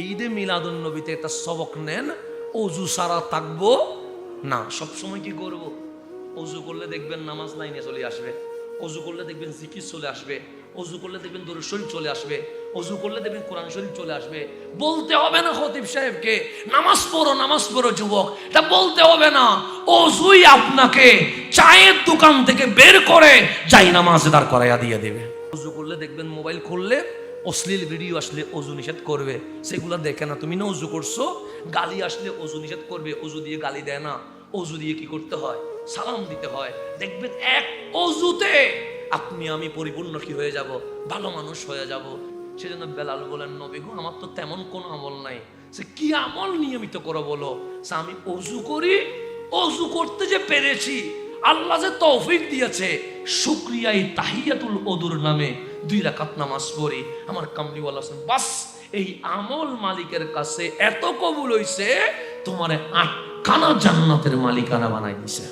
ঈদে মিলাদুন নবীতে একটা সবক নেন, অজু সারা থাকবো না। সবসময় কি করব? অজু করলে দেখবেন নামাজ লাইনে চলে আসবে, অজু করলে দেখবেন জিকির চলে আসবে, অজু করলে দেখবেন দরুদ শরীফ চলে আসবে, অজু করলে দেখবেন কোরআন শরীফ চলে আসবে। বলতে হবে না খতিব সাহেবকে নামাজ পড়ো যুবক, এটা বলতে হবে না। অজুই আপনাকে চায়ের দোকান থেকে বের করে যাই নামাজে দাঁড় করাইয়া দিয়ে দেবে। অজু করলে দেখবেন মোবাইল খুললে অশ্লীল ভিডিও আসলে অজু নিষেধ করবে, সেগুলো দেখে না। তুমি না অজু করছো, গালি আসলে অজু নিষেধ করবে। অজু দিয়ে গালি দেয় না, অজু দিয়ে কি করতে হয়? সালাম দিতে হয়। দেখবেন এক অজুতে আপনি আমি পরিপূর্ণ কি হয়ে যাব? ভালো মানুষ হয়ে যাব। সেজন্য বেলাল বলেন, নবী গো, আমার তো তেমন কোনো আমল নাই। সে কি আমল নিয়মিত করো বলো? সে আমি অজু করি, অজু করতে যে পেরেছি, আল্লাহ যে তৌফিক দিয়েছে, শুকরিয়াই তাহিয়াতুল ওদুর নামে 2 রাকাত নামাজ পড়ি। আমার কামলিওয়ালা বাস এই আমল মালিকের কাছে এত কবুল হইছে, তোমারে 8 খানা জান্নাতের মালিকানা বানাই দিছে।